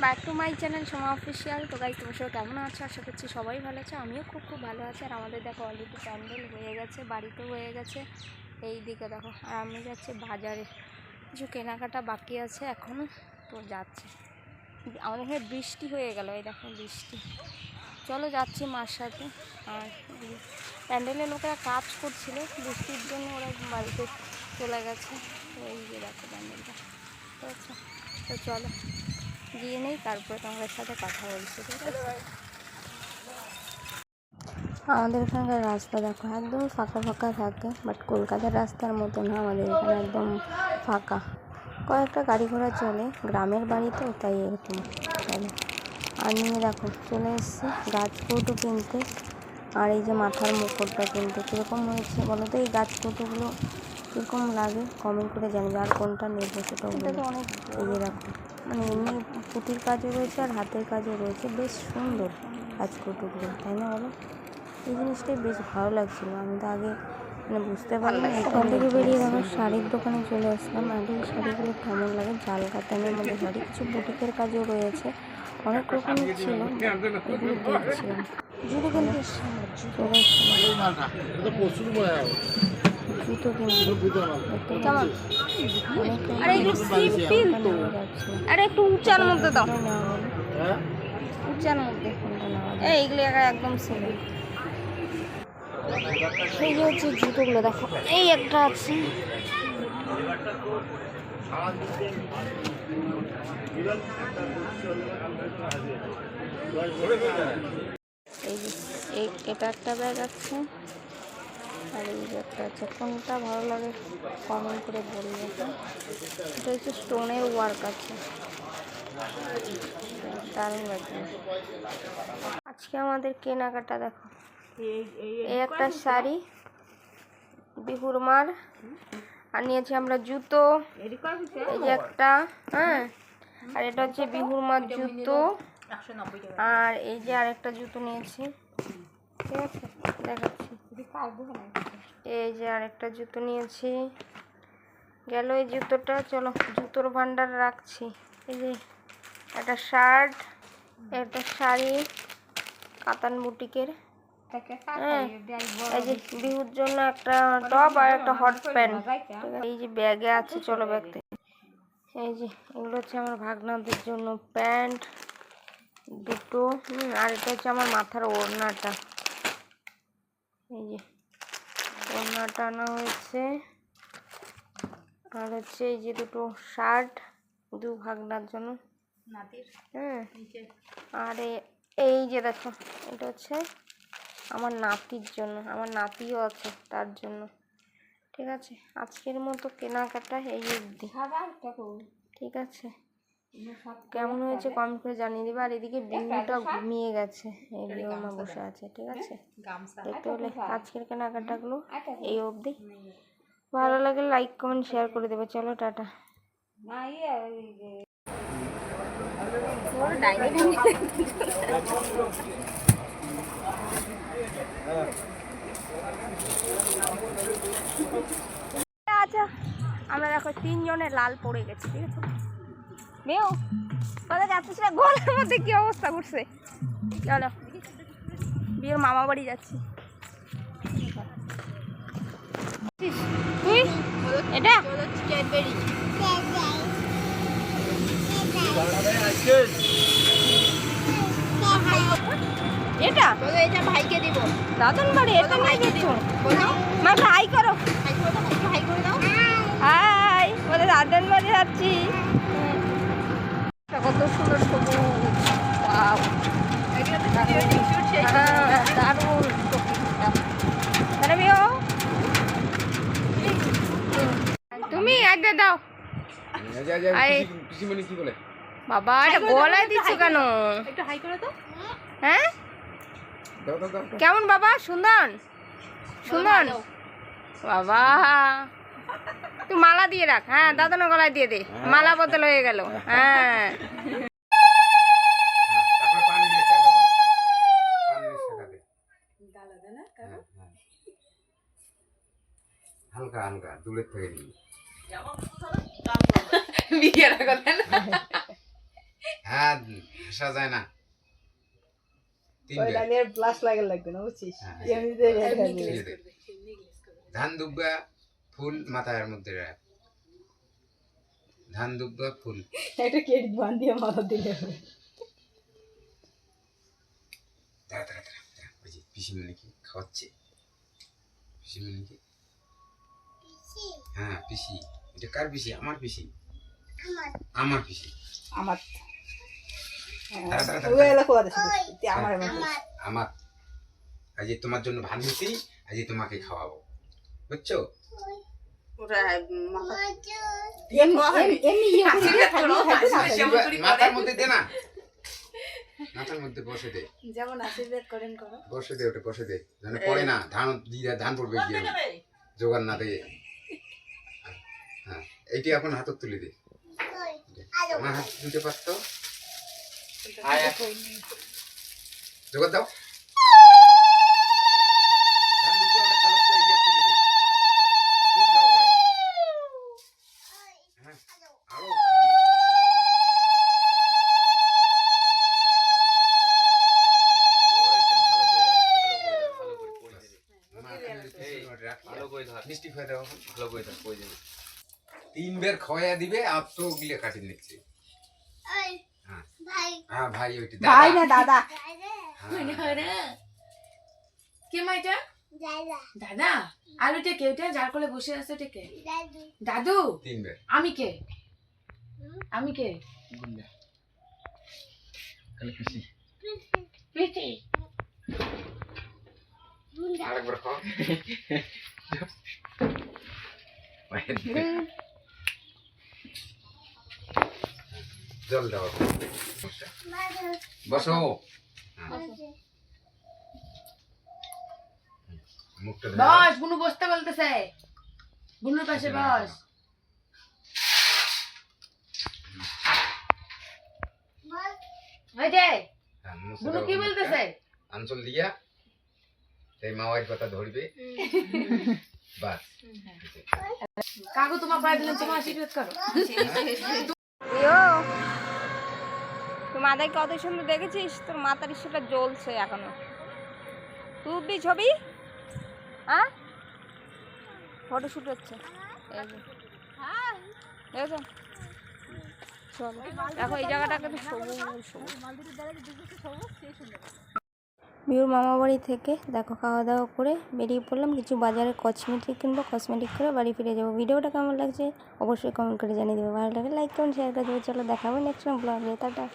Back to my channel Soma official. তো guys তোমার সবাই কেমন আছো? আশা করছি সবাই ভালো আছে, আমিও খুব ভালো আছি। আর আমাদের দেখো অলরেডি প্যান্ডেল হয়ে গেছে, বাড়িতেও হয়ে গেছে। এই দিকে দেখো, আর আমি যাচ্ছি বাজারে, কিছু কেনাকাটা বাকি আছে এখনও, তো যাচ্ছি। আমাদের এখানে বৃষ্টি হয়ে গেল, এই দেখো বৃষ্টি। চলো যাচ্ছি মার সাথে। আর প্যান্ডেলের লোকেরা কাজ করছিল, বৃষ্টির জন্য ওরা বাড়িতে চলে গেছে। তো এই যে দেখো প্যান্ডেলটা, ঠিক আছে। তো চলো গিয়ে নেই, তারপরে তোমাদের সাথে কথা বলছি, ঠিক আছে। আমাদের এখানকার রাস্তা দেখো একদম ফাঁকা ফাঁকা থাকে, বাট কলকাতার রাস্তার মতো না, আমাদের এখানে একদম ফাঁকা, কয়েকটা গাড়ি ঘোড়া চলে, গ্রামের বাড়ি তো তাই এরকম চলে। আর নিয়ে দেখো চলে এসেছি গাছ কৌটো কিনতে, আর এই যে মাথার মুকুটটা কিনতে। কীরকম হয়েছে বলো তো, এই গাছ কৌটোগুলো কীরকম লাগে কমেন্ট করে জানি, আর কোনটা নেবো সেটা বলে। অনেক এই যে দেখো, মানে এমনি পুঁতির কাজও রয়েছে আর হাতের কাজও রয়েছে, বেশ সুন্দর গাছ কৌটোগুলো, তাই না বলো? এই জিনিসটাই বেশ ভালো লাগছিলো, আমি তো আগে মানে বুঝতে পারলাম। এখান থেকে বেরিয়ে আমার শাড়ির দোকানে চলে আসলাম। আর এই শাড়িগুলো কেমন লাগে, জাল কাতানের মধ্যে শাড়ি, কিছু বুটিকের কাজও রয়েছে, অনেক রকমের ছিল, এগুলো দেখছিলাম। জুতো কিনতে চলে এসেছিলাম, জুতো কিনতে। কেমন? আরে এগুলো সিম্পল তো, আরে একটু উঁচার মধ্যে দাও, উঁচার মধ্যে এইগুলো একদম সিম্পল। এই যে হচ্ছে জুতোগুলো দেখো, এই একটা আছে, এই যে এটা একটা ব্যাগ আছে, আর এই যে একটা আছে। কোনটা ভালো লাগে কমেন্ট করে বলবে। এটা হচ্ছে স্টোনের ওয়ার্ক আছে, দারুণ লাগছে। আজকে আমাদের কেনাকাটা দেখো, এই একটা শাড়ি বিহুর মার, আর নিয়েছি আমরা জুতো, এই যে একটা, হ্যাঁ, আর এটা হচ্ছে বিহুর মার জুতো। আর এই যে আরেকটা জুতো নিয়েছি, ঠিক আছে দেখাচ্ছি। এই যে আরেকটা জুতো নিয়েছি, গেল এই জুতোটা। চলো জুতোর ভান্ডার রাখছি। এই যে একটা শার্ট, একটা শাড়ি কাতান বুটিকের, হ্যাঁ, এই যে বিহুর জন্য একটা টপ আর একটা হট প্যান্ট। এই যে ব্যাগে আছে, চলো ব্যাগ থেকে। এই যে এগুলো হচ্ছে আমার ভাগনাদের জন্য প্যান্ট দুটো, আর এটা হচ্ছে আমার মাথার ওড়নাটা, এই যে ওড়নাটা আনা হয়েছে। আর হচ্ছে এই যে দুটো শার্ট দু ভাগনার জন্য, হ্যাঁ। আর এই যে দেখো, এটা হচ্ছে আমার নাতির জন্য, আমার নাতিও আছে তার জন্য, ঠিক আছে। আজকের মতো কেনাকাটা এই অবধি, ঠিক আছে। কেমন হয়েছে কমেন্ট করে জানিয়ে দিবে। আর এদিকে বিহুটা ঘুমিয়ে গেছে, এই বিহুর মা বসে আছে, ঠিক আছে। দেখতে হলে আজকের কেনাকাটাগুলো এই অবধি, ভালো লাগলে লাইক কমেন্ট শেয়ার করে দেবে। চলো টাটা। আচ্ছা, আমরা দেখো তিনজনের লাল পড়ে গেছে, ঠিক আছে। মেয়েও কোথায় যাচ্ছিস রে, গলার মধ্যে কি অবস্থা করছে। চলো বিয়ের মামা বাড়ি যাচ্ছি। তুই এটা এটা এটা ভাইকে দিব, দাদন বাড়ি এটা নিয়ে যাচ্ছ, মা হাই করো, হাই করে দাও, হাই বলে দাদন বাড়ি যাচ্ছি। কত সুন্দর সবুজ, ওয়াও দারুণ তুমি একদম দাও। বাবা এটা গলায় দিচ্ছ কেন? হ্যাঁ কেমন বাবা? সুন্দর সুন্দর বাবা, তুই মালা দিয়ে রাখ, হ্যাঁ দাদানো গলায় দিয়ে দে, মালা বদল হয়ে গেল। হ্যাঁ হালকা হালকা দূরের থেকে নিবি। হ্যাঁ হাসা যায় না তিনবার প্লাস লাগে লাগবে না বুঝছিস হ্যাঁ, এমনিতে রেড হয়ে যাবে। এই যে, ধান দুব্বা ফুল মাথার মধ্যে রাখ ধান দুব্বা ফুল একটা কেট বান্ধিয়ে মাথা দিলে হবে। দাঁড়া দাঁড়া দাঁড়া দাঁড়া, ওই যে পিসিমণিকে খাওয়াচ্ছে পিসিমণিকে হ্যাঁ পিসি এটা কার পিসি আমার পিসি আমার পিসি আমার দাঁড়া দাঁড়া ওই দাঁড়া এলাকা আছে আমার আমার আজ তোমার জন্য ভাত নিছি আজ তোমাকে খাওয়াবো বুঝছো মাথার মধ্যে দে না মাথার মধ্যে বসে দে যেমন আশীর্বাদ করেন করো বসে দে ওটা বসে দে যেন পড়ে না ধান দিয়ে ধান পড়বে গিয়ে জোগাড় না দিয়ে হ্যাঁ এইটি এখন হাতত তুলে দে আমার হাত দিতে পারতো জোগাড় দাও ধান দুটো ওটা খালো তো ইয়ে তুলে দে ফুল খাও ভাই হ্যাঁ আরো মিষ্টি খাওয়া দাও ভালো করে দাও কই যাবে তিনবার খাওয়া দিবে আর তো গিলে কাটি নিচ্ছে হ্যাঁ ভাই ওইটা ভাই না দাদা কে মাইটা দাদা আর ওটা কে ওটা যার কোলে বসে আছে ওটা কে দাদু তিনবার আমি কে আমি কে কালে খুশি প্রীতি আরেকবার খাও জল দাও বসো মুখটা বস বুনু বসতে বলতেছে বুনুর পাশে বস ওই যে বুনু কি বলতেছে আঞ্চল দিয়া এই মাওয়ার কথা ধরবে বাস কাকু তোমার পায়ে দিলে তোমার আশীর্বাদ করো তোর মাথায় কত সুন্দর দেখেছিস তোর মাথার সেটা জ্বলছে এখনো তুই ছবি হ্যাঁ ফটোশুট হচ্ছে এই যে দেখেছো চলো দেখো এই জায়গাটা কিন্তু সবুজ সবুজ বিউর মামা বাড়ি থেকে দেখো খাওয়া দাওয়া করে বেরিয়ে পড়লাম কিছু বাজারে কসমেটিক কিনবো কসমেটিক করে বাড়ি ফিরে যাবো ভিডিওটা কেমন লাগছে অবশ্যই কমেন্ট করে জানিয়ে দেবো ভালো লাগে লাইক কমেন্ট শেয়ার করে দেবো চলো দেখাবো নেক্সট ব্লগে টাটা।